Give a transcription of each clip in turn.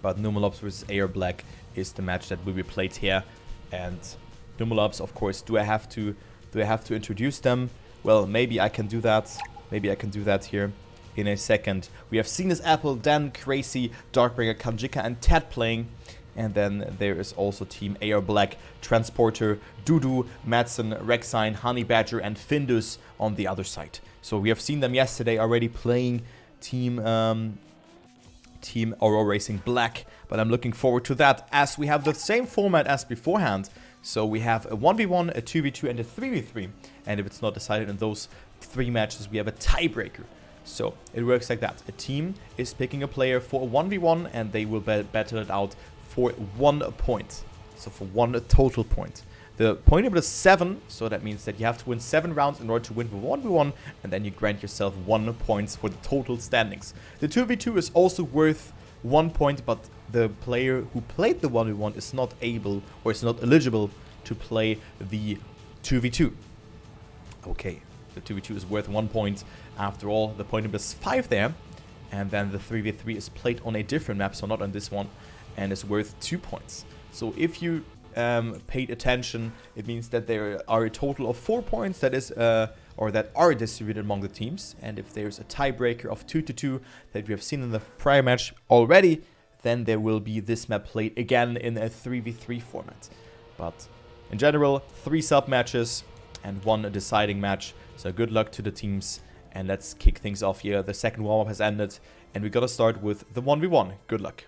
but Numelops versus AR Black is the match that will be played here. And Numelops, of course, do I have to introduce them? Well, maybe I can do that. Maybe I can do that here in a second. We have seen this Apple, Dan, Crazy, Darkbringer, Kanjika, and Ted playing. And then there is also Team AR Black, Transporter, Dudu, Madsen, Rexine, Honey Badger, and Findus on the other side. So we have seen them yesterday already playing Team Aurora Racing Black. But I'm looking forward to that, as we have the same format as beforehand. So we have a 1v1, a 2v2, and a 3v3. And if it's not decided in those 3 matches, we have a tiebreaker. So it works like that. A team is picking a player for a 1v1, and they will battle it out for 1 point. So for 1 total point. The point limit is 7, so that means that you have to win 7 rounds in order to win the 1v1, and then you grant yourself 1 point for the total standings. The 2v2 is also worth 1 point, but the player who played the 1v1 is not able, or is not eligible to play the 2v2. Okay, the 2v2 is worth 1 point. After all, the point limit is 5 there, and then the 3v3 is played on a different map, so not on this one, and is worth 2 points. So if you paid attention, it means that there are a total of 4 points that is or that are distributed among the teams. And if there's a tiebreaker of 2-2 that we have seen in the prior match already, then there will be this map played again in a 3v3 format. But in general, 3 sub matches and 1 deciding match. So good luck to the teams, and let's kick things off here. The second warm-up has ended, and we gotta start with the 1v1. Good luck.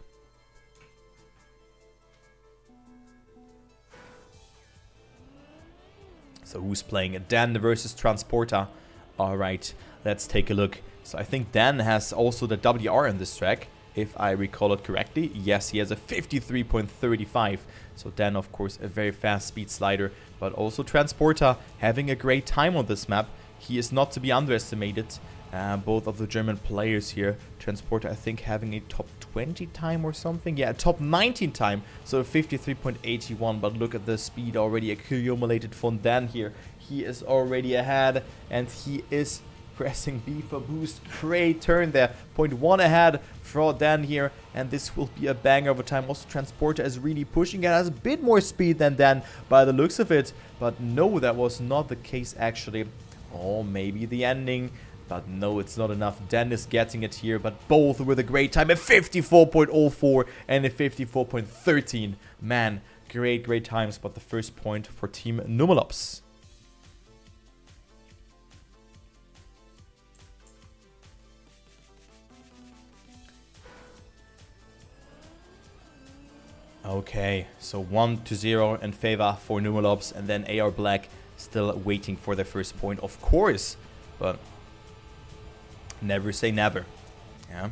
So who's playing? Dan versus Transporter. Alright, let's take a look. So I think Dan has also the WR in this track, if I recall it correctly. Yes, he has a 53.35. So Dan, of course, a very fast speed slider. But also Transporter having a great time on this map. He is not to be underestimated. Both of the German players here. Transporter, I think, having a top 20 time or something. Yeah, a top 19 time. So 53.81. But look at the speed already accumulated from Dan here. He is already ahead, and he is pressing B for boost. Great turn there. 0.1 ahead for Dan here, and this will be a banger over time. Also, Transporter is really pushing it. Has a bit more speed than Dan by the looks of it. But no, that was not the case actually. Or maybe the ending. But no, it's not enough. Dan is getting it here, but both with a great time. A 54.04 and a 54.13. Man, great times. But the first point for Team Numelops. Okay, so 1-0 in favor for Numelops, and then AR Black still waiting for their first point, of course. But never say never. Yeah.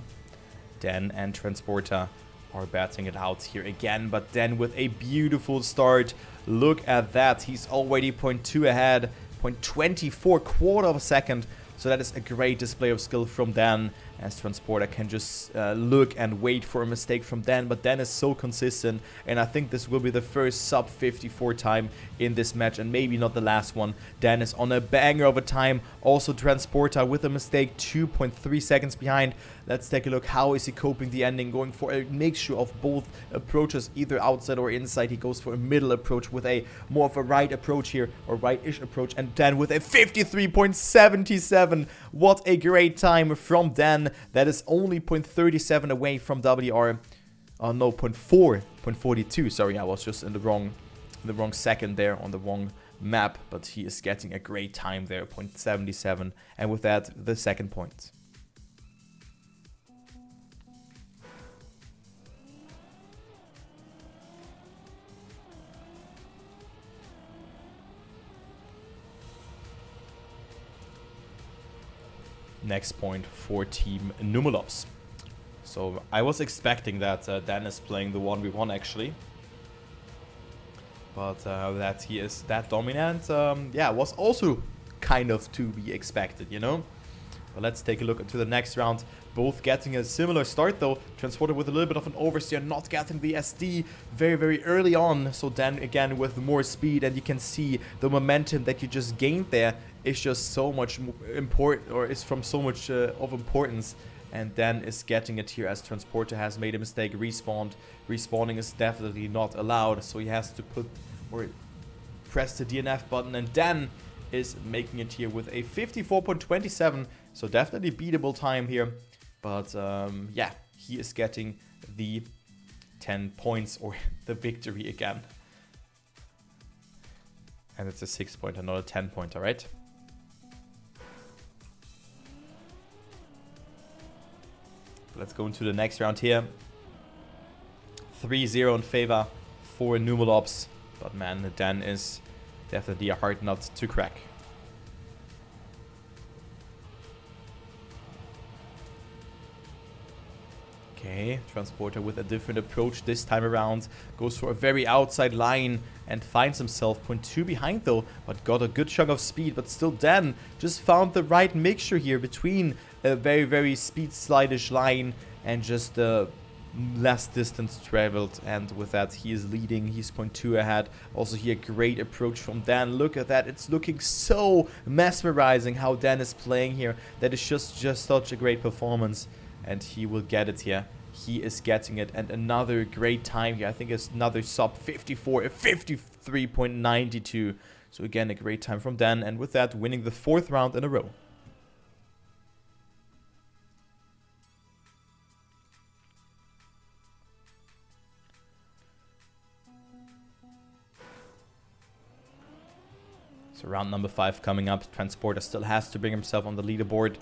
Dan and Transporter are batting it out here again, but then with a beautiful start. Look at that. He's already 0.2 ahead, 0.24, quarter of a second. So that is a great display of skill from Dan, as Transporter can just look and wait for a mistake from Dan. But Dan is so consistent, and I think this will be the first sub 54 time in this match, and maybe not the last one. Dan is on a banger of a time. Also Transporter with a mistake, 2.3 seconds behind. Let's take a look. How is he coping the ending? Going for a mixture of both approaches, either outside or inside. He goes for a middle approach with a more of a right approach here, or right-ish approach. And Dan with a 53.77. What a great time from Dan. That is only 0.37 away from WR. Oh no, 0.42. Sorry, I was just in the wrong second there on the wrong map. But he is getting a great time there, 0.77. And with that, the second point. Next point for Team Numelops. So I was expecting that Dan is playing the 1v1 actually. But that he is that dominant, yeah, was also kind of to be expected, you know. But let's take a look into the next round. Both getting a similar start though. Transporter with a little bit of an oversteer, not getting the SD very early on. So Dan again with more speed, and you can see the momentum that you just gained there is just so much important, or is from so much of importance and then is getting it here as Transporter has made a mistake, respawned. Respawning is definitely not allowed, so he has to put or press the DNF button, and then is making it here with a 54.27, so definitely beatable time here. But yeah, he is getting the 10 points or the victory again. And it's a 6-pointer, not a 10-pointer, right? Let's go into the next round here. 3-0 in favor for Numelops. But man, the Dan is definitely a hard nut to crack. Okay, Transporter with a different approach this time around. Goes for a very outside line and finds himself 0.2 behind though, but got a good chunk of speed. But still, Dan just found the right mixture here between a very, very speed slide-ish line and just less distance traveled, and with that he is leading. He's 0.2 ahead. Also here, great approach from Dan. Look at that, it's looking so mesmerizing how Dan is playing here. That is just such a great performance, and he will get it here. He is getting it, and another great time here. I think it's another sub 54, 53.92. So again, a great time from Dan, and with that, winning the 4th round in a row. So round number 5 coming up. Transporter still has to bring himself on the leaderboard,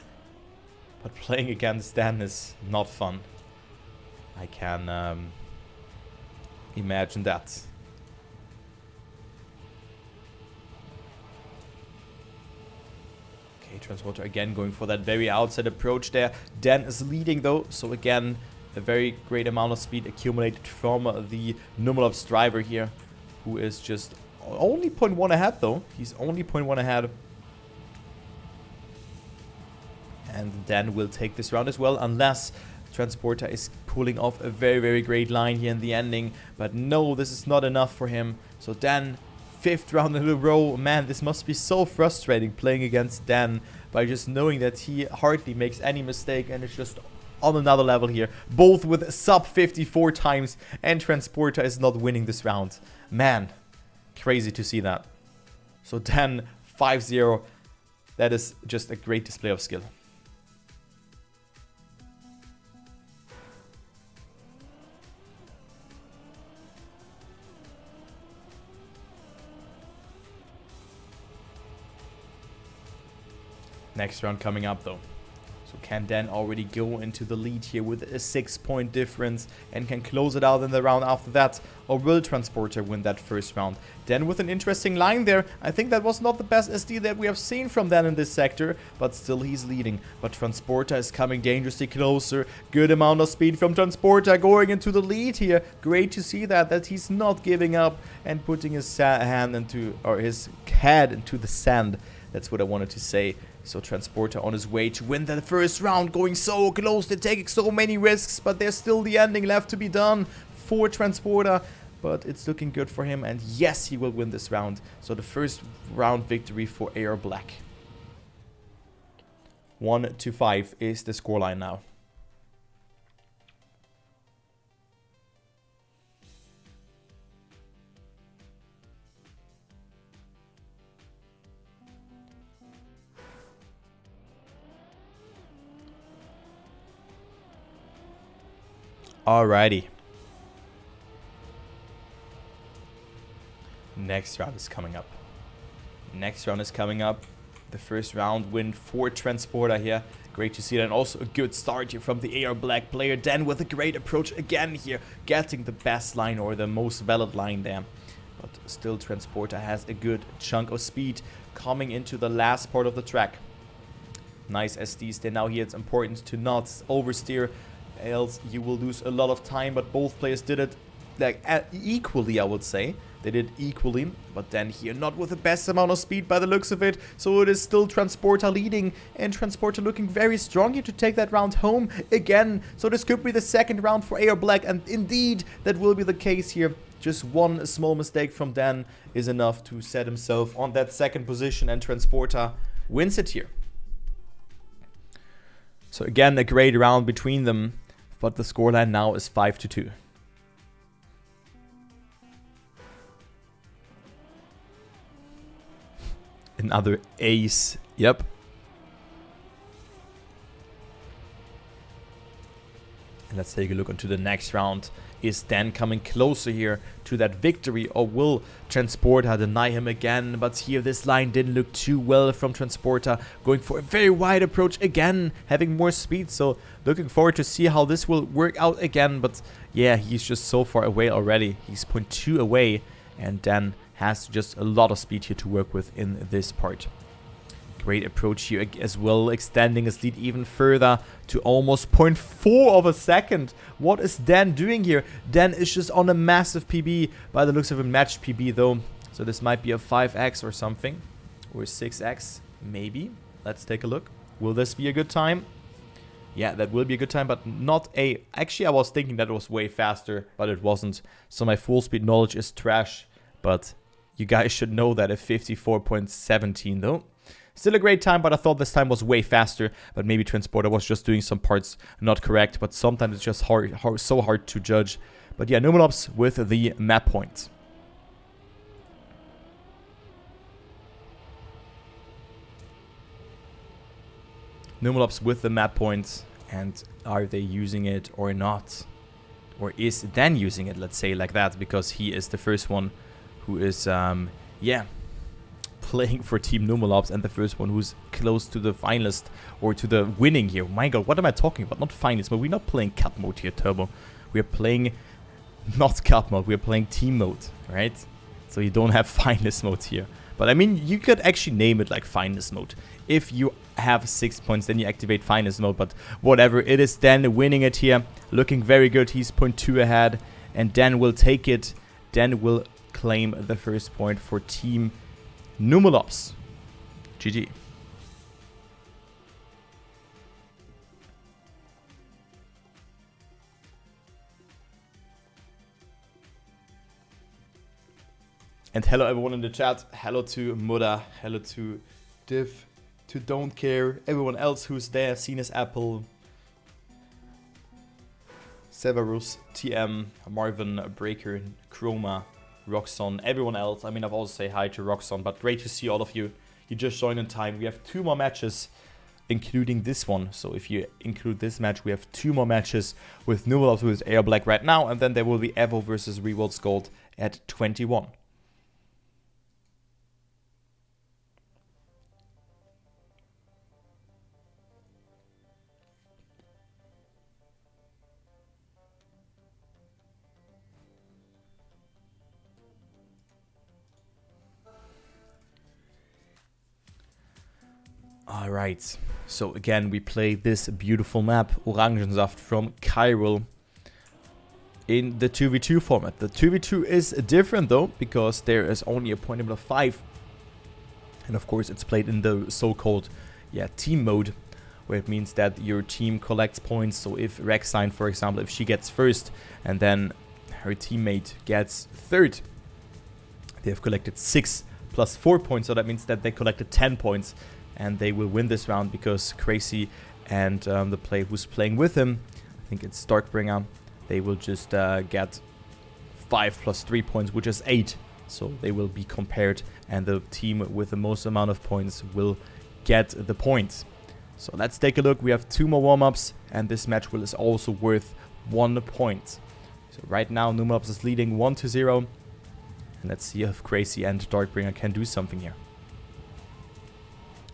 but playing against Dan is not fun. I can imagine that. Okay, Transporter again going for that very outside approach there. Dan is leading though, so again, a very great amount of speed accumulated from the Numelops driver here, who is just only 0.1 ahead though. He's only 0.1 ahead. And Dan will take this round as well, unless Transporter is pulling off a very, very great line here in the ending. But no, this is not enough for him. So Dan, 5th round in a row. Man, this must be so frustrating playing against Dan, by just knowing that he hardly makes any mistake and it's just on another level here. Both with sub 54 times, and Transporter is not winning this round. Man, crazy to see that. So Dan, 5-0. That is just a great display of skill. Next round coming up though. So can Dan already go into the lead here with a 6-point difference and can close it out in the round after that? Or will Transporter win that first round? Dan with an interesting line there. I think that was not the best SD that we have seen from Dan in this sector, but still he's leading. But Transporter is coming dangerously closer. Good amount of speed from Transporter going into the lead here. Great to see that he's not giving up and putting his hand into, or his head into the sand. That's what I wanted to say. So Transporter on his way to win the first round, going so close, they're taking so many risks, but there's still the ending left to be done for Transporter. But it's looking good for him, and yes, he will win this round. So the first round victory for AR Black. 1-5 is the scoreline now. Alrighty. Next round is coming up. The first round win for Transporter here. Great to see that, and also a good start here from the AR Black player. Dan with a great approach again here, getting the best line or the most valid line there. But still Transporter has a good chunk of speed coming into the last part of the track. Nice SDs there. Now here it's important to not oversteer, else you will lose a lot of time. But both players did it like equally, I would say. They did equally, but then here not with the best amount of speed by the looks of it. So it is still Transporter leading, and Transporter looking very strong here to take that round home again. So this could be the second round for AR Black, and indeed that will be the case here. Just one small mistake from Dan is enough to set himself on that second position, and Transporter wins it here. So again, a great round between them, but the scoreline now is 5-2. Another ace. Yep. And let's take a look into the next round. Is Dan coming closer here to that victory, or will Transporter deny him again? But here this line didn't look too well from Transporter, going for a very wide approach again, having more speed. So looking forward to see how this will work out again. But yeah, he's just so far away already. He's 0.2 away, and Dan has just a lot of speed here to work with in this part. Great approach here as well, extending his lead even further to almost 0.4 of a second. What is Dan doing here? Dan is just on a massive PB, by the looks of a matched PB though. So this might be a 5x or something, or 6x maybe. Let's take a look. Will this be a good time? Yeah, that will be a good time, but not a... Actually, I was thinking that it was way faster, but it wasn't. So my full speed knowledge is trash, but you guys should know that at 54.17 though. Still a great time, but I thought this time was way faster. But maybe Transporter was just doing some parts not correct. But sometimes it's just so hard to judge. But yeah, Numelops with the map point. Numelops with the map point. And are they using it or not? Or is Dan using it, let's say like that. Because he is the first one who is, yeah, playing for Team Numelops, and the first one who's close to the finalist or to the winning here. My god, what am I talking about? Not finalist, but we're not playing cup mode here, Turbo. We're playing not cup mode, we're playing team mode, right? So you don't have finalist mode here. But I mean, you could actually name it like finalist mode. If you have 6 points, then you activate finalist mode, but whatever. It is Dan winning it here, looking very good. He's 0.2 ahead, and Dan will take it. Dan will claim the first point for Team Numelops. GG. And hello everyone in the chat. Hello to Muda. Hello to Div. To Don't Care. Everyone else who's there. Sinus Apple. Severus. TM. Marvin. Breaker. Chroma. Roxon, everyone else. I mean, I've also say hi to Roxon, but great to see all of you. You just joined in time. We have 2 more matches, including this one. So if you include this match, we have 2 more matches with Numelops with Air Black right now, and then there will be Evo versus Revolts Gold at 21. Alright, so again we play this beautiful map, Orangensaft from Chiral, in the 2v2 format. The 2v2 is different though, because there is only a point limit of 5. And of course it's played in the so-called team mode, where it means that your team collects points. So if Rexine, for example, if she gets first and then her teammate gets third, they have collected 6 plus 4 points, so that means that they collected 10 points. And they will win this round because Crazy and the player who's playing with him, I think it's Darkbringer, they will just get 5 plus 3 points, which is 8. So they will be compared, and the team with the most amount of points will get the points. So let's take a look. We have 2 more warm-ups, and this match is also worth 1 point. So right now, Numelops is leading 1-0. And let's see if Crazy and Darkbringer can do something here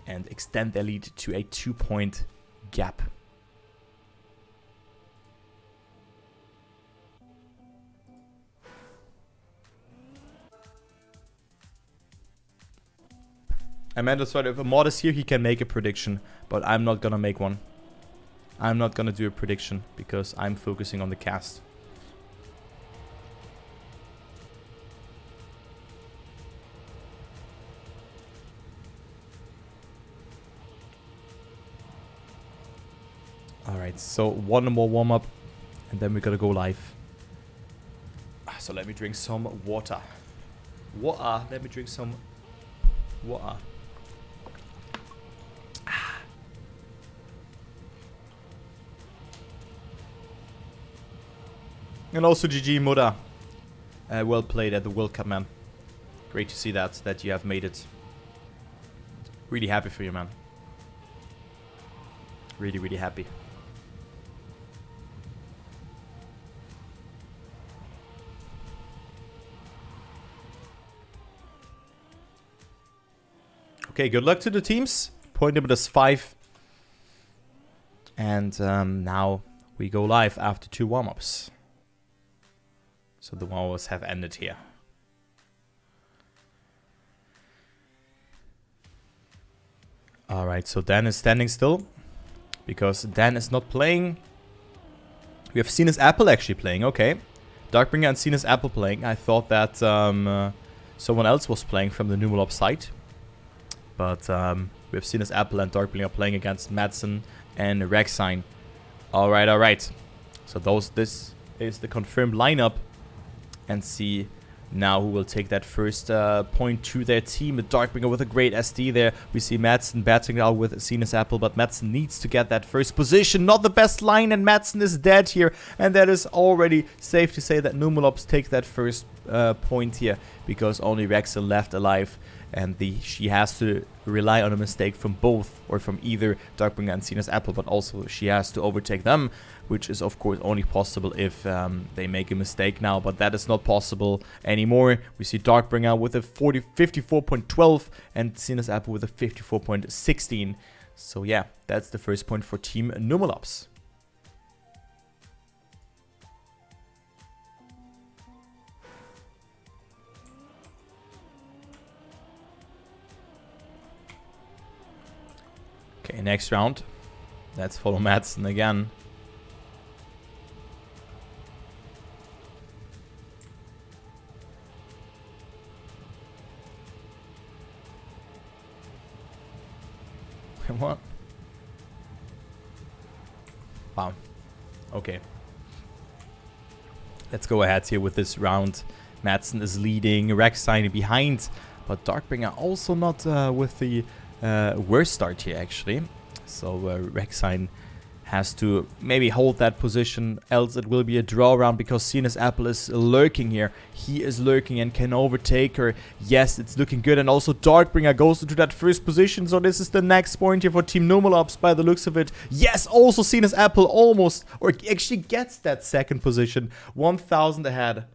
and extend their lead to a 2-point gap. Amanda said if a mod is here, he can make a prediction, but I'm not gonna make one. I'm not gonna do a prediction because I'm focusing on the cast. Alright, so 1 more warm-up, and then we gotta go live. So let me drink some water. Let me drink some water. And also GG Muda. Well played at the World Cup, man. Great to see that you have made it. Really happy for you, man. Really, really happy. Okay, good luck to the teams. Point limit is 5. And now we go live after 2 warm-ups. So the warm-ups have ended here. Alright, so Dan is standing still. Because Dan is not playing. We have Sinus Apple actually playing, okay. Darkbringer and Sinus Apple playing. I thought that someone else was playing from the Numelops side. But we have Sinus Apple and Darkbringer playing against Madsen and Rexine. Alright, alright. So this is the confirmed lineup. And see now who will take that first point to their team. Darkbringer with a great SD there. We see Madsen batting out with Sinus Apple, but Madsen needs to get that first position. Not the best line, and Madsen is dead here. And that is already safe to say that Numelops take that first point here, because only Rexel left alive. And she has to rely on a mistake from both, or from either Darkbringer and Sinus Apple, but also she has to overtake them, which is of course only possible if they make a mistake now, but that is not possible anymore. We see Darkbringer with a 54.12 and Sinus Apple with a 54.16. So yeah, that's the first point for Team Numelops. Okay, next round. Let's follow Madsen again. What? Wow. Okay. Let's go ahead here with this round. Madsen is leading, Rexine behind, but Darkbringer also not with the worst start here actually. So Rexine has to maybe hold that position, else it will be a draw round, because Sinus Apple is lurking here. He is lurking and can overtake her. Yes, it's looking good, and also Darkbringer goes into that first position, so this is the next point here for Team Numelops by the looks of it. Yes, also Sinus Apple almost, or actually gets that second position, 1,000 ahead.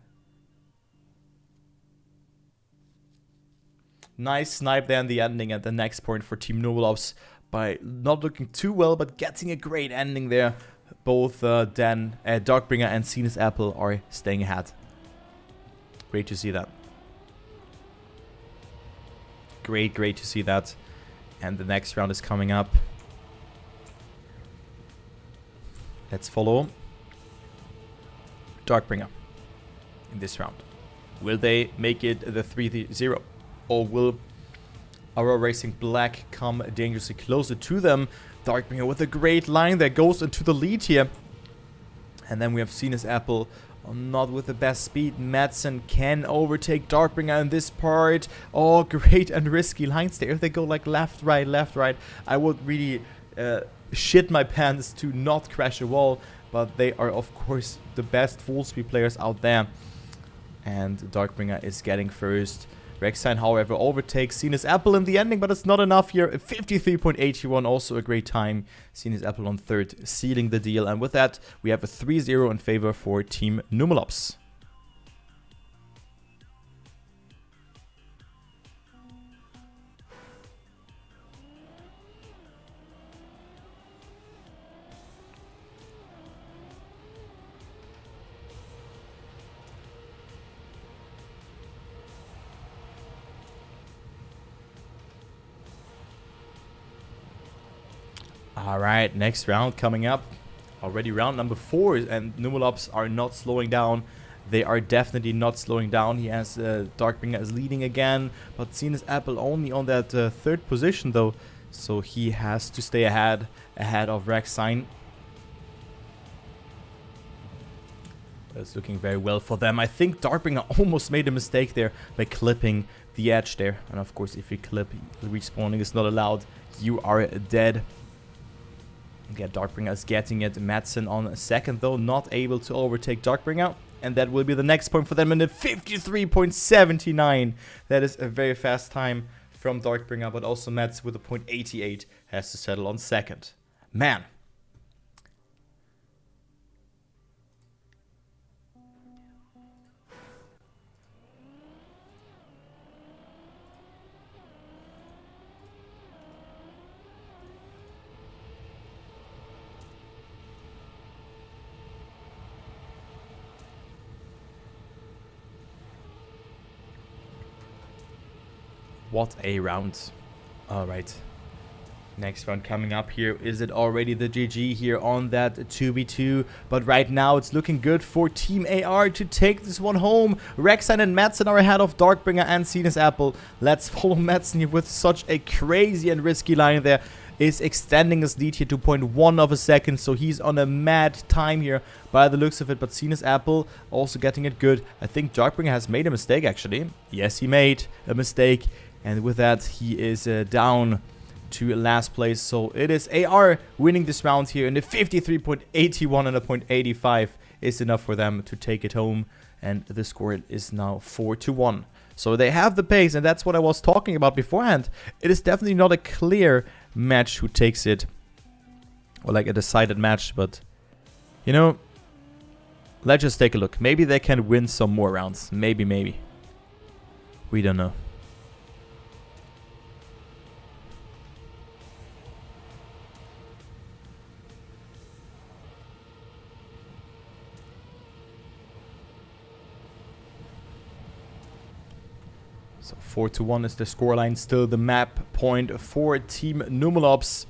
Nice snipe there in the ending, and the next point for Team Numelops by not looking too well, but getting a great ending there. Both Darkbringer and Sinus Apple are staying ahead. Great to see that. Great to see that. And the next round is coming up. Let's follow Darkbringer in this round. Will they make it the 3-0? Or will Aura Racing Black come dangerously closer to them? Darkbringer with a great line that goes into the lead here. And then we have Sinus Apple, not with the best speed. Madsen can overtake Darkbringer in this part. Oh, great and risky lines there. If they go like left, right, I would really shit my pants to not crash a wall. But they are, of course, the best full speed players out there. And Darkbringer is getting first. Rexine, however, overtakes Sinus Apple in the ending, but it's not enough here. 53.81, also a great time. Sinus Apple on third, sealing the deal. And with that, we have a 3-0 in favor for Team Numelops. Alright, next round coming up. Already round number 4, and Numelops are not slowing down. They are definitely not slowing down. He has Darkbringer is leading again, but Sinus Apple only on that third position though. So he has to stay ahead of Rexine. It's looking very well for them. I think Darkbringer almost made a mistake there by clipping the edge there. And of course, if you clip, respawning is not allowed. You are dead. Again, Darkbringer is getting it. Madsen on second though, not able to overtake Darkbringer. And that will be the next point for them in the 53.79. That is a very fast time from Darkbringer, but also Mets with a .88 has to settle on second. Man. What a round. Alright. Next round coming up here. Is it already the GG here on that 2v2? But right now it's looking good for Team AR to take this one home. Rexine and Madsen are ahead of Darkbringer and Sinus Apple. Let's follow Madsen here with such a crazy and risky line there. Is extending his lead here to 0.1 of a second, so he's on a mad time here by the looks of it. But Sinus Apple also getting it good. I think Darkbringer has made a mistake actually. Yes, he made a mistake. And with that, he is down to last place. So it is AR winning this round here. And the 53.81 and a .85 is enough for them to take it home. And the score is now 4-1. So they have the pace. And that's what I was talking about beforehand. It is definitely not a clear match who takes it. Or like a decided match. But, you know, let's just take a look. Maybe they can win some more rounds. Maybe. We don't know. So 4-1 is the scoreline. Still the map point for Team Numelops.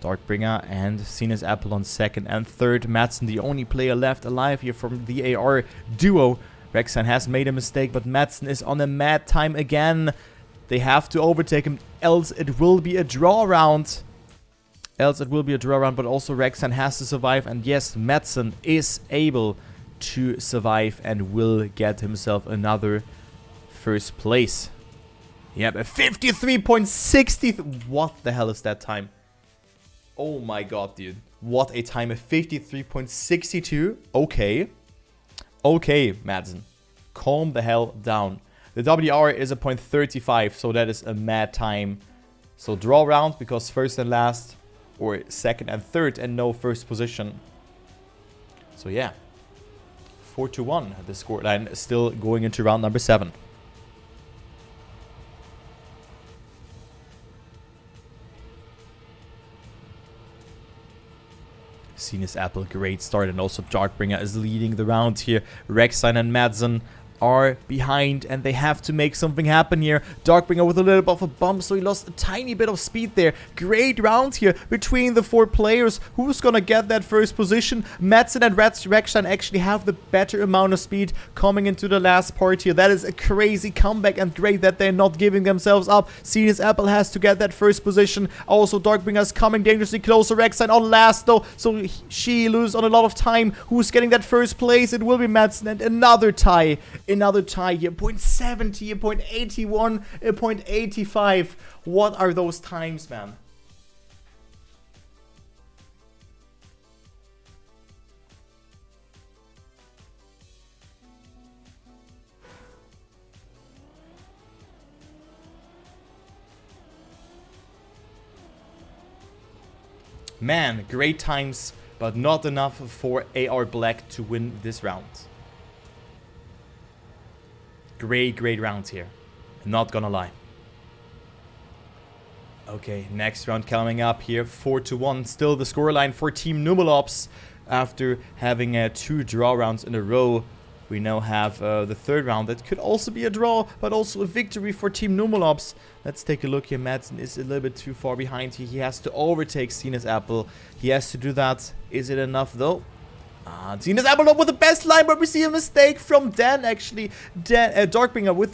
Darkbringer and Sinus Apple on second and third. Madsen, the only player left alive here from the AR duo. Rexine has made a mistake, but Madsen is on a mad time again. They have to overtake him, else it will be a draw round. But also Rexine has to survive. And yes, Madsen is able to survive and will get himself another first place. Yep, a 53.60. What the hell is that time? Oh my god, dude. What a time. A 53.62. Okay, Madsen. Calm the hell down. The WR is a .35, so that is a mad time. So draw round because first and last, or second and third, and no first position. So yeah, 4-1. The scoreline still going into round number 7. Sinus Apple, great start, and also Darkbringer is leading the round here. Rexine and Madsen are behind, and they have to make something happen here. Darkbringer with a little bit of a bump, so he lost a tiny bit of speed there. Great round here between the 4 players. Who's gonna get that first position? Madsen and Rexine actually have the better amount of speed coming into the last part here. That is a crazy comeback, and great that they're not giving themselves up. Sinus Apple has to get that first position. Also, Darkbringer is coming dangerously closer. Rexine on last though, so she loses on a lot of time. Who's getting that first place? It will be Madsen, and another tie. Another tie here, 0.70, a 0.81, a 0.85. What are those times, man? Man, great times, but not enough for AR Black to win this round. Great rounds here. Not gonna lie. Okay, next round coming up here. 4-1. Still the scoreline for Team Numelops. After having 2 draw rounds in a row, we now have the third round. That could also be a draw, but also a victory for Team Numelops. Let's take a look here. Madsen is a little bit too far behind here. He has to overtake Sinus Apple. He has to do that. Is it enough though? Sinus Apple up with the best line, but we see a mistake from Dan actually. Darkbringer with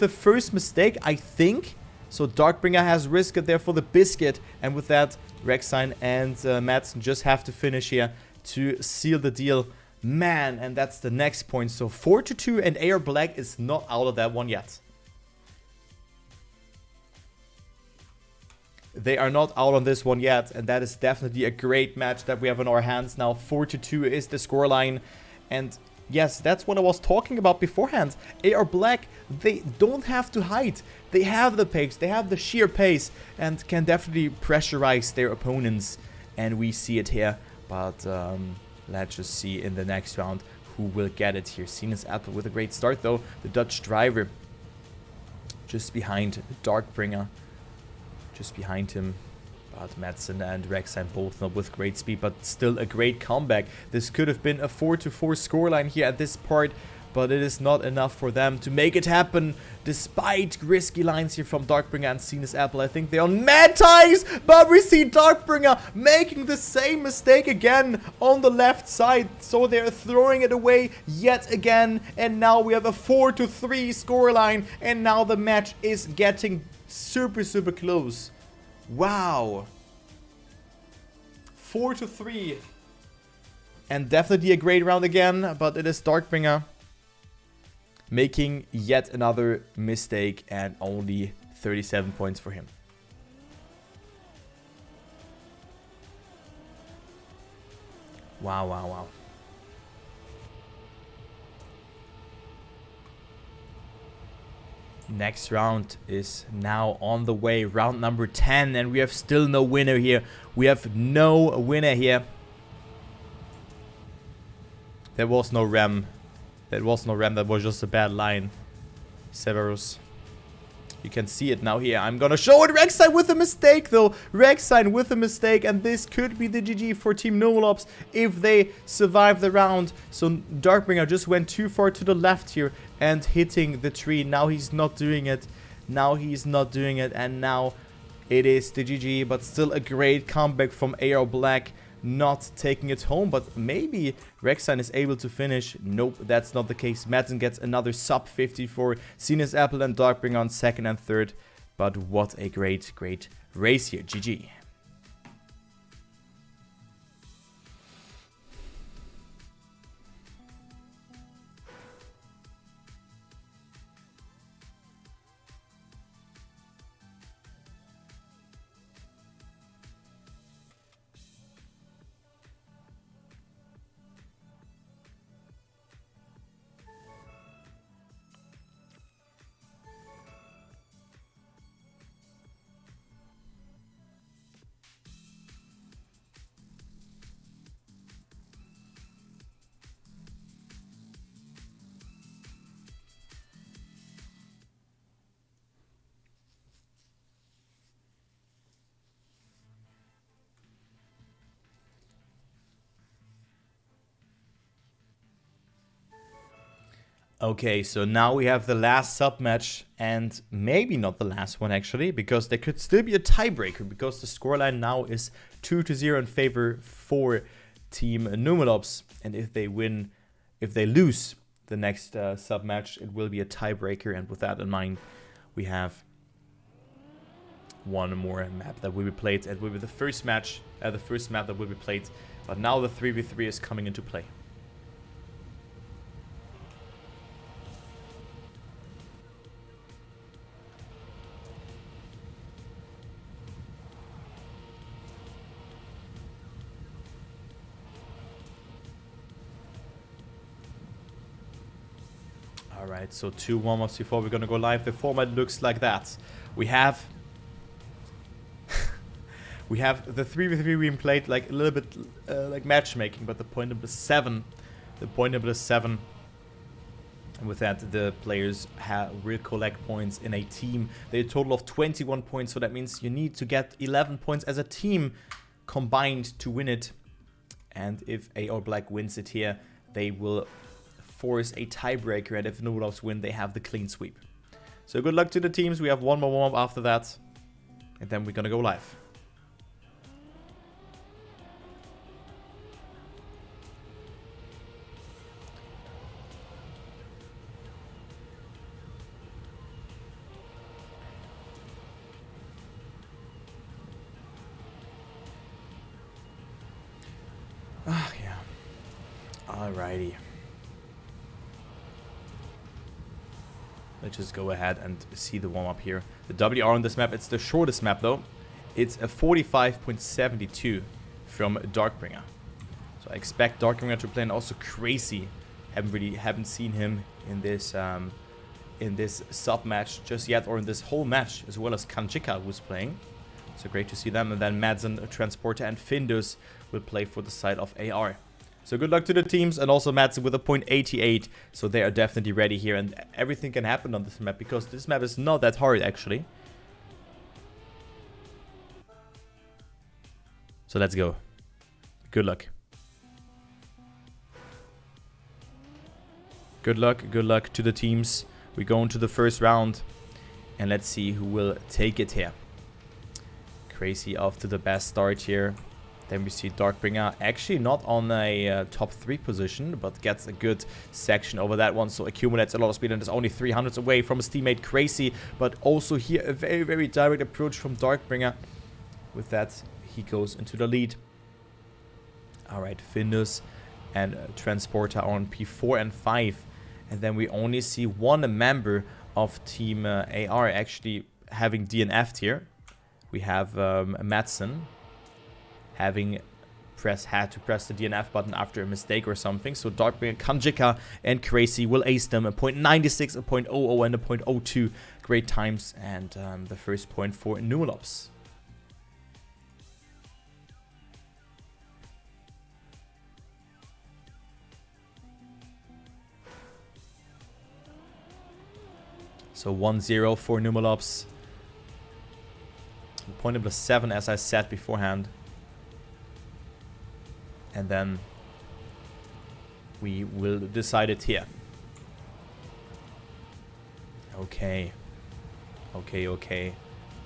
the first mistake, I think. So Darkbringer has risked it there for the biscuit, and with that, Rexine and Madsen just have to finish here to seal the deal. Man, and that's the next point. So 4-2, and AR Black is not out of that one yet. they are not out on this one yet, and that is definitely a great match that we have on our hands now. 4-2 is the scoreline, and yes, that's what I was talking about beforehand. AR Black, they don't have to hide. They have the pace, they have the sheer pace, and can definitely pressurize their opponents, and we see it here. But let's just see in the next round who will get it here. Sinus Apple with a great start though. The Dutch driver just behind Darkbringer. Just behind him. But Madsen and Rek'Sai both not with great speed, but still a great comeback. This could have been a 4-4 scoreline here at this part, but it is not enough for them to make it happen, despite risky lines here from Darkbringer and Sinus Apple. I think they're on mad ties, but we see Darkbringer making the same mistake again on the left side. So they're throwing it away yet again, and now we have a 4-3 scoreline, and now the match is getting super close. Wow. 4-3. And definitely a great round again, but it is Darkbringer making yet another mistake, and only 37 points for him. Wow. Next round is now on the way, round number 10, and we have still no winner here. We have no winner here. There was no Rem. That was just a bad line. Severus. You can see it now here. I'm gonna show it. Rek'Sai with a mistake though. Rek'Sai with a mistake, and this could be the GG for Team Numelops if they survive the round. So Darkbringer just went too far to the left here and hitting the tree. Now he's not doing it. And now it is the GG, but still a great comeback from AR Black. Not taking it home, but maybe Rek'Sai is able to finish. Nope, that's not the case. Madsen gets another sub 50 for Sinus Apple and Darkbringer on second and third. But what a great race here. GG. Okay, so now we have the last sub-match, and maybe not the last one actually, because there could still be a tiebreaker, because the scoreline now is 2-0 in favor for Team Numelops, and if they lose the next sub-match, it will be a tiebreaker, and with that in mind, we have one more map that will be played. It will be the first map that will be played, but now the 3v3 is coming into play. Alright, so 2 warm-ups before we're gonna go live. The format looks like that. We have the 3v3 being played like a little bit like matchmaking, but the point number 7. And with that, the players will collect points in a team. They have a total of 21 points, so that means you need to get 11 points as a team combined to win it. And if AR Black wins it here, they will force a tiebreaker, and if Numelops win, they have the clean sweep. So good luck to the teams. We have one more warm-up after that, and then we're gonna go live. Yeah. Alrighty. Let's just go ahead and see the warm-up here. The WR on this map, it's the shortest map though. It's a 45.72 from Darkbringer. So I expect Darkbringer to play, and also Crazy. Haven't seen him in this sub match just yet, or in this whole match, as well as Kanjika, who's playing. So great to see them. And then Madsen, Transporter, and Findus will play for the side of AR. So good luck to the teams, and also Madsen with a .88. So they are definitely ready here, and everything can happen on this map, because this map is not that hard actually. So let's go. Good luck. Good luck to the teams. We go into the first round, and let's see who will take it here. Crazy off to the best start here. Then we see Darkbringer actually not on a top 3 position, but gets a good section over that one. So accumulates a lot of speed, and is only 300s away from his teammate Crazy. But also here a very direct approach from Darkbringer. With that, he goes into the lead. Alright, Findus and Transporter are on P4 and 5. And then we only see one member of Team AR actually having DNF'd here. We have Madsen having had to press the DNF button after a mistake or something. So Darkbringer, Kanjika, and Crazy will ace them. A .96, a .00, and a .02. Great times, and the first point for Numelops. So 1-0 for Numelops. Point plus 7, as I said beforehand. And then we will decide it here. Okay.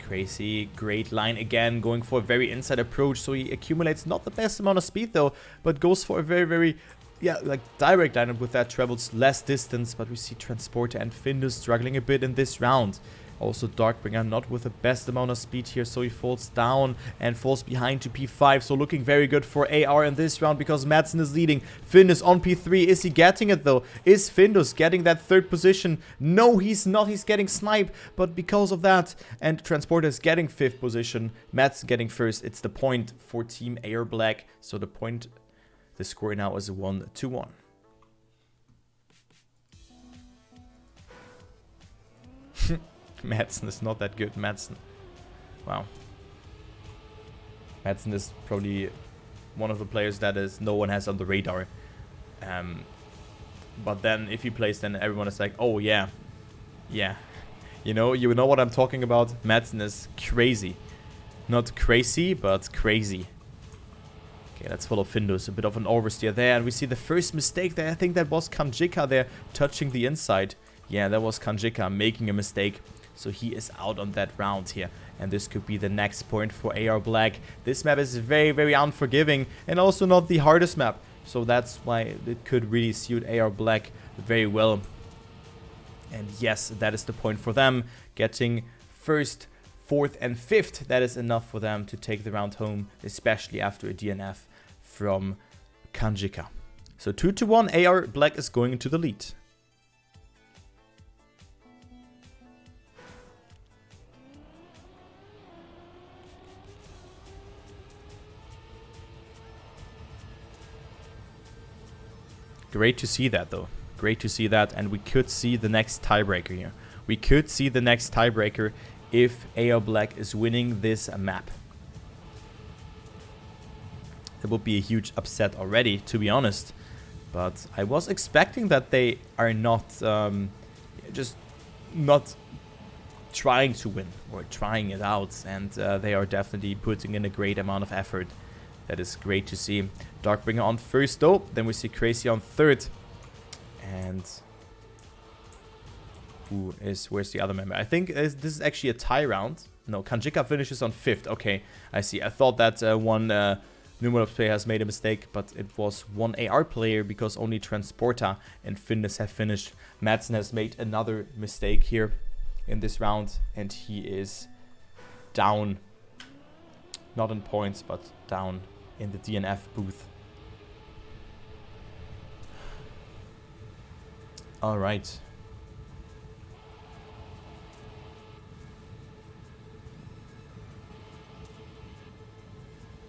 Crazy, great line again, going for a very inside approach. So he accumulates not the best amount of speed though, but goes for a very direct lineup with that, travels less distance. But we see Transporter and Findus struggling a bit in this round. Also Darkbringer not with the best amount of speed here, so he falls down and falls behind to P5. So looking very good for AR in this round, because Madsen is leading. Findus on P3. Is he getting it though? Is Findus getting that 3rd position? No, he's not. He's getting sniped. But because of that, and Transporter is getting 5th position, Madsen getting 1st. It's the point for Team AR Black. So the score now is 1-1. Madsen is not that good. Madsen. Wow. Madsen is probably one of the players that no one has on the radar. But then if he plays, then everyone is like, oh yeah. Yeah. You know what I'm talking about? Madsen is crazy. Not crazy, but crazy. Okay, let's follow Findus. A bit of an oversteer there. And we see the first mistake there. I think that was Kanjika there touching the inside. Yeah, that was Kanjika making a mistake. So he is out on that round here. And this could be the next point for AR Black. This map is very unforgiving, and also not the hardest map. So that's why it could really suit AR Black very well. And yes, that is the point for them. Getting 1st, 4th, and 5th. That is enough for them to take the round home, especially after a DNF from Kanjika. So 2-1, AR Black is going into the lead. Great to see that though. Great to see that, and we could see the next tiebreaker here. We could see the next tiebreaker if AR Black is winning this map. It would be a huge upset already, to be honest. But I was expecting that they are not just not trying to win or trying it out, and they are definitely putting in a great amount of effort. That is great to see. Darkbringer on 1st though. Then we see Crazy on 3rd. And where's the other member? I think this is actually a tie round. No, Kanjika finishes on 5th. Okay, I see. I thought that one Numelops player has made a mistake, but it was one AR player, because only Transporter and Findus have finished. Madsen has made another mistake here in this round, and he is down. Not in points, but down in the DNF booth. All right.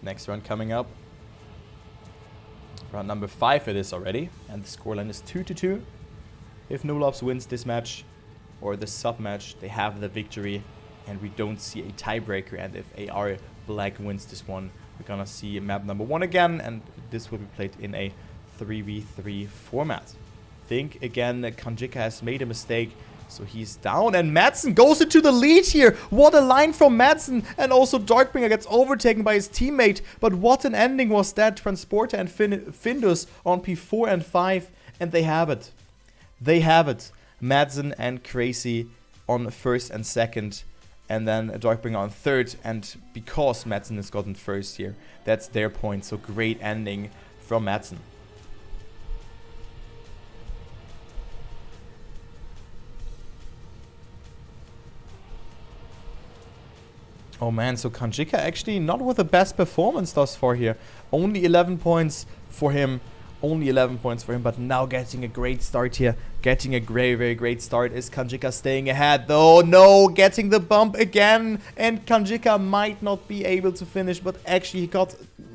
Next round coming up. Round number 5 it is already. And the scoreline is 2-2. If Numelops wins this match, or the sub-match, they have the victory. And we don't see a tiebreaker. And if AR Black wins this one, we're gonna see map number 1 again. And this will be played in a 3v3 format. Think again that Kanjika has made a mistake. So he's down, and Madsen goes into the lead here. What a line from Madsen, and also Darkbringer gets overtaken by his teammate. But what an ending was that. Transporter and Findus on P4 and 5, and they have it. They have it. Madsen and Crazy on first and second, and then Darkbringer on third. And because Madsen has gotten first here, that's their point. So great ending from Madsen. Oh man, so Kanjika actually not with the best performance thus far here. Only 11 points for him. Only 11 points for him, but now getting a great start here. Getting a very, very great start. Is Kanjika staying ahead? Though, no, getting the bump again. And Kanjika might not be able to finish, but actually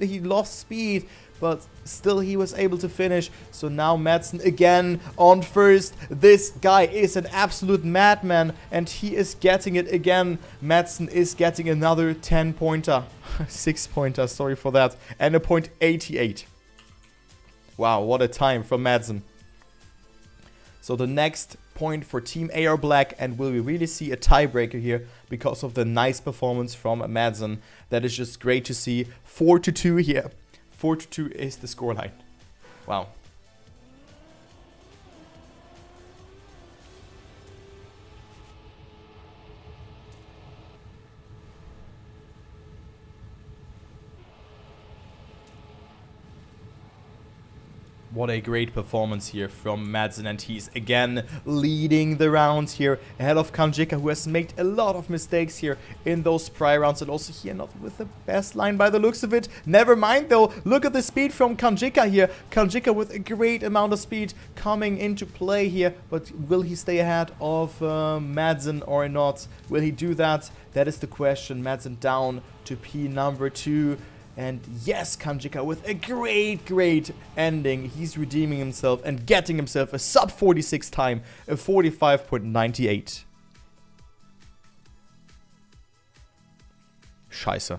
he lost speed. But still he was able to finish. So now Madsen again on first. This guy is an absolute madman. And he is getting it again. Madsen is getting another 10-pointer. 6-pointer, sorry for that. And a .88. Wow, what a time from Madsen. So the next point for Team AR Black. And will we really see a tiebreaker here because of the nice performance from Madsen. That is just great to see. 4-2 here. 4-2 is the scoreline. Wow. What a great performance here from Madsen, and he's again leading the rounds here ahead of Kanjika, who has made a lot of mistakes here in those prior rounds, and also here not with the best line by the looks of it. Never mind though, look at the speed from Kanjika here. Kanjika with a great amount of speed coming into play here, but will he stay ahead of Madsen or not? Will he do that? That is the question. Madsen down to P number 2. And yes, Kanjika with a great ending. He's redeeming himself and getting himself a sub 46 time, a 45.98. Scheiße.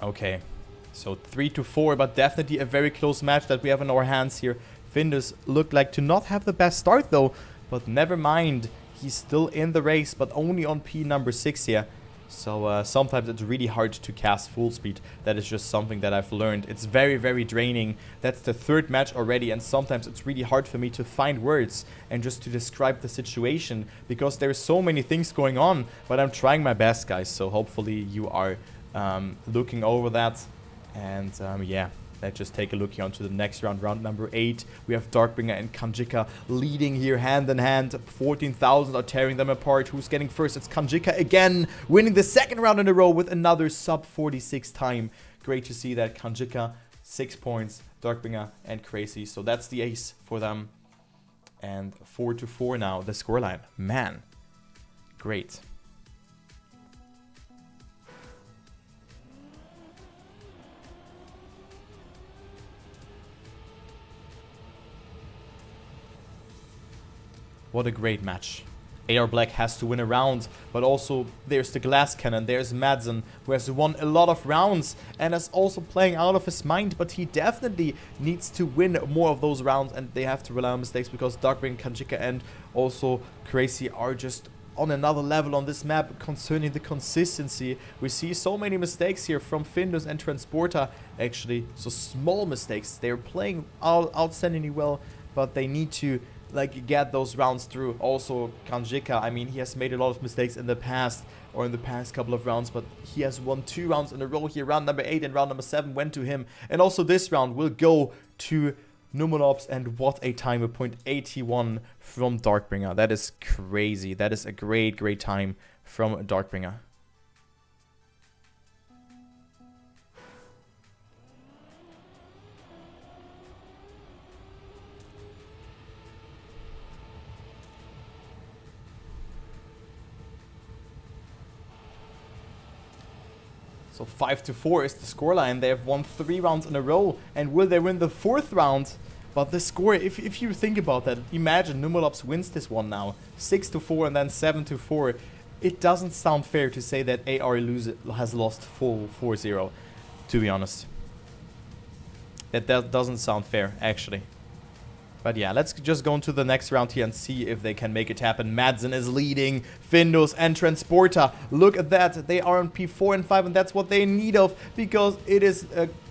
Okay, so 3-4, but definitely a very close match that we have in our hands here. Findus looked like to not have the best start though, but never mind. He's still in the race, but only on P number 6 here. So sometimes it's really hard to cast full speed. That is just something that I've learned. It's very draining. That's the 3rd match already, and sometimes it's really hard for me to find words and just to describe the situation because there's so many things going on. But I'm trying my best, guys. So hopefully you are looking over that. And yeah. Let's just take a look here onto the next round, round number 8. We have Darkbringer and Kanjika leading here hand in hand. 14,000 are tearing them apart. Who's getting first? It's Kanjika again, winning the 2nd round in a row with another sub 46 time. Great to see that. Kanjika, 6 points, Darkbringer and Crazy. So that's the ace for them. And 4-4 now, the scoreline. Man, great. What a great match. AR Black has to win a round, but also there's the Glass Cannon, there's Madsen, who has won a lot of rounds and is also playing out of his mind, but he definitely needs to win more of those rounds, and they have to rely on mistakes because Darkbringer, Kanjika and also Crazy are just on another level on this map concerning the consistency. We see so many mistakes here from Findus and Transporter actually, so small mistakes. They're playing outstandingly well, but they need to like get those rounds through. Also Kanjika, I mean, he has made a lot of mistakes in the past or in the past couple of rounds, but he has won 2 rounds in a row here. Round number 8 and round number 7 went to him, and also this round will go to Numelops, and what a time, a .81 from Darkbringer. That is crazy. That is a great time from Darkbringer. So 5-4 is the scoreline. They have won 3 rounds in a row. And will they win the 4th round? But the score, if you think about that, imagine Numelops wins this one now. 6-4 and then 7-4. It doesn't sound fair to say that AR has lost full 4-0, to be honest. That doesn't sound fair, actually. But yeah, let's just go into the next round here and see if they can make it happen. Madsen is leading, Findus and Transporter. Look at that, they are on P4 and 5, and that's what they need of, because it is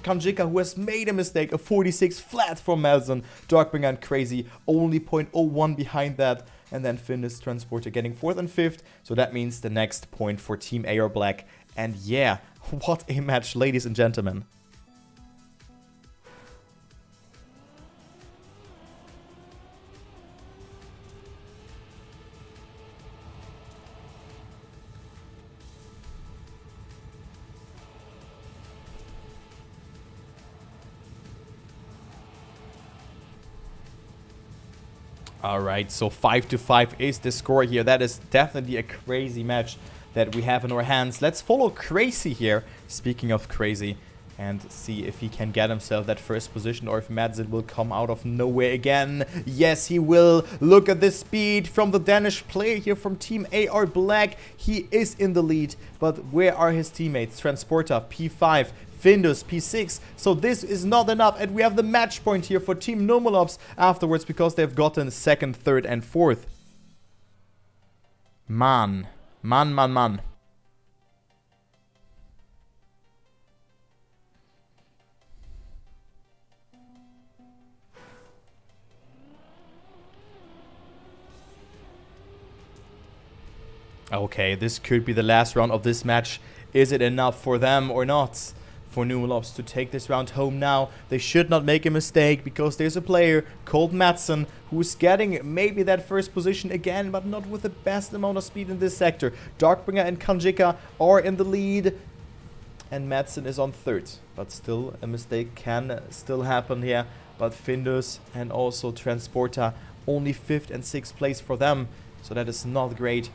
Kanjika who has made a mistake. A 46 flat from Madsen. Darkbringer and Crazy only 0.01 behind that. And then Findus, Transporter getting 4th and 5th. So that means the next point for Team AR Black. And yeah, what a match, ladies and gentlemen. Alright, so 5-5 is the score here. That is definitely a crazy match that we have in our hands. Let's follow Crazy here, speaking of Crazy, and see if he can get himself that first position or if Madsen will come out of nowhere again. Yes, he will. Look at the speed from the Danish player here from Team AR Black. He is in the lead, but where are his teammates? Transporter, P5. Findus, P6. So this is not enough. And we have the match point here for Team Numelops afterwards because they've gotten 2nd, 3rd, and 4th. Man. Okay, this could be the last round of this match. Is it enough for them or not? For Numelops to take this round home now. They should not make a mistake because there's a player called Madsen who's getting maybe that first position again, but not with the best amount of speed in this sector. Darkbringer and Kanjika are in the lead and Madsen is on 3rd. But still, a mistake can still happen here. But Findus and also Transporter only 5th and 6th place for them. So that is not great.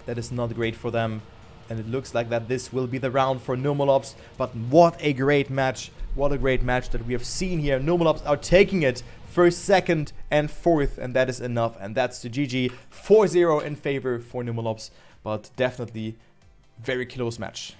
That is not great for them. And it looks like that this will be the round for Numelops. But what a great match. What a great match that we have seen here. Numelops are taking it 1st, 2nd, and 4th. And that is enough. And that's the GG. 4-0 in favor for Numelops. But definitely very close match.